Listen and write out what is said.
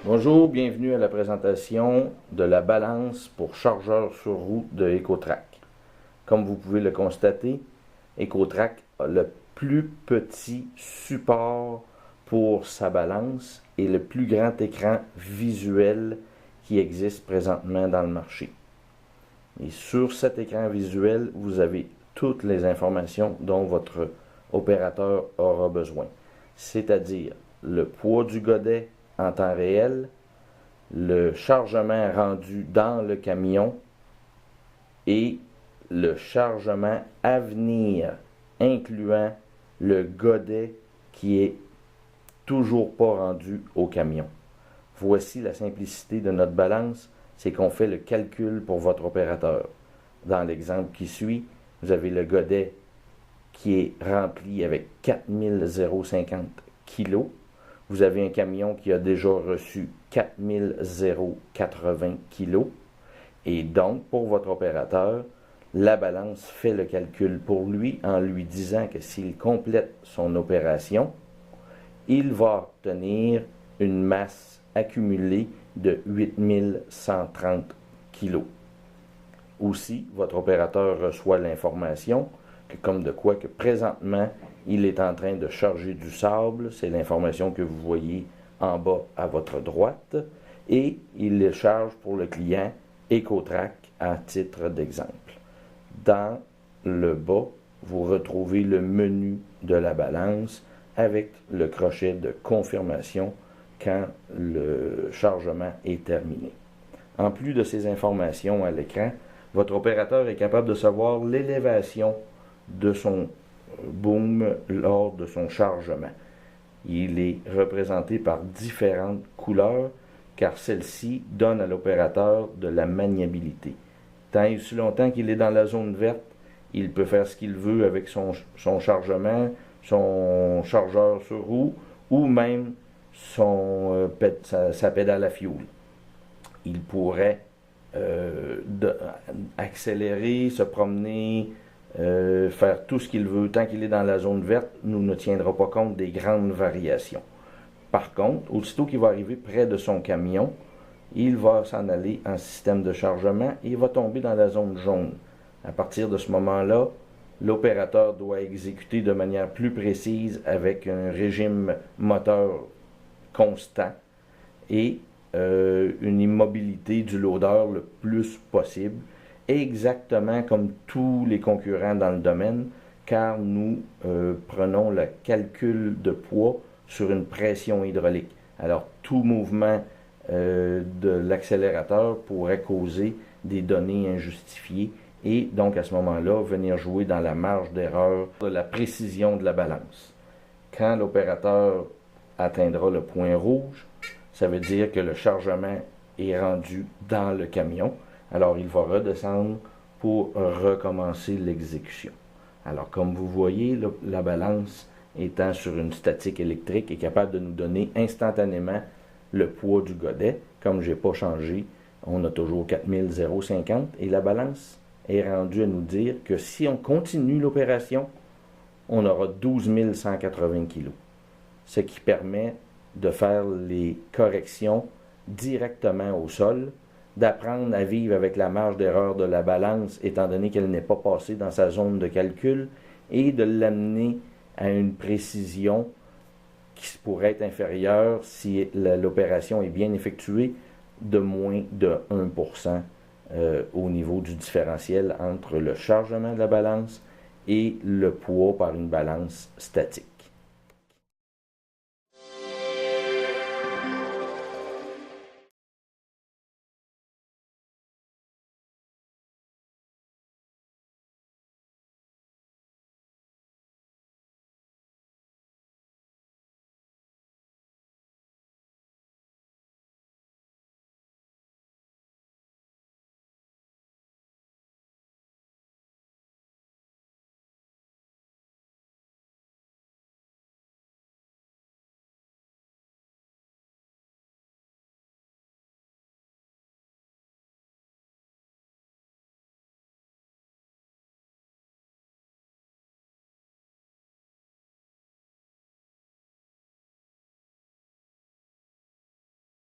Bonjour, bienvenue à la présentation de la balance pour chargeur sur roue de Ecotrac. Comme vous pouvez le constater, Ecotrac a le plus petit support pour sa balance et le plus grand écran visuel qui existe présentement dans le marché. Et sur cet écran visuel, vous avez toutes les informations dont votre opérateur aura besoin, c'est-à-dire le poids du godet en temps réel, le chargement rendu dans le camion et le chargement à venir, incluant le godet qui est toujours pas rendu au camion. Voici la simplicité de notre balance, c'est qu'on fait le calcul pour votre opérateur. Dans l'exemple qui suit, vous avez le godet qui est rempli avec 4050 kg. Vous avez un camion qui a déjà reçu 4080 kg. Et donc, pour votre opérateur, la balance fait le calcul pour lui en lui disant que s'il complète son opération, il va obtenir une masse accumulée de 8130 kg. Aussi, votre opérateur reçoit l'information que comme de quoi que présentement, il est en train de charger du sable. C'est l'information que vous voyez en bas à votre droite. Et il le charge pour le client Ecotrac à titre d'exemple. Dans le bas, vous retrouvez le menu de la balance avec le crochet de confirmation quand le chargement est terminé. En plus de ces informations à l'écran, votre opérateur est capable de savoir l'élévation de son boom lors de son chargement. Il est représenté par différentes couleurs car celle-ci donne à l'opérateur de la maniabilité. Tant et aussi longtemps qu'il est dans la zone verte, il peut faire ce qu'il veut avec son chargement, son chargeur sur roue ou même sa pédale à fioul. Il pourrait accélérer, se promener, faire tout ce qu'il veut. Tant qu'il est dans la zone verte, nous ne tiendra pas compte des grandes variations. Par contre, aussitôt qu'il va arriver près de son camion, il va s'en aller en système de chargement et il va tomber dans la zone jaune. À partir de ce moment-là, l'opérateur doit exécuter de manière plus précise avec un régime moteur constant et une immobilité du loader le plus possible, exactement comme tous les concurrents dans le domaine, car nous prenons le calcul de poids sur une pression hydraulique. Alors, tout mouvement de l'accélérateur pourrait causer des données injustifiées et donc à ce moment-là, venir jouer dans la marge d'erreur de la précision de la balance. Quand l'opérateur atteindra le point rouge, ça veut dire que le chargement est rendu dans le camion. Alors, il va redescendre pour recommencer l'exécution. Alors, comme vous voyez, la balance étant sur une statique électrique est capable de nous donner instantanément le poids du godet. Comme je n'ai pas changé, on a toujours 4050 et la balance est rendue à nous dire que si on continue l'opération, on aura 12 180 kg. Ce qui permet de faire les corrections directement au sol, d'apprendre à vivre avec la marge d'erreur de la balance étant donné qu'elle n'est pas passée dans sa zone de calcul et de l'amener à une précision qui pourrait être inférieure si l'opération est bien effectuée de moins de 1% au niveau du différentiel entre le chargement de la balance et le poids par une balance statique.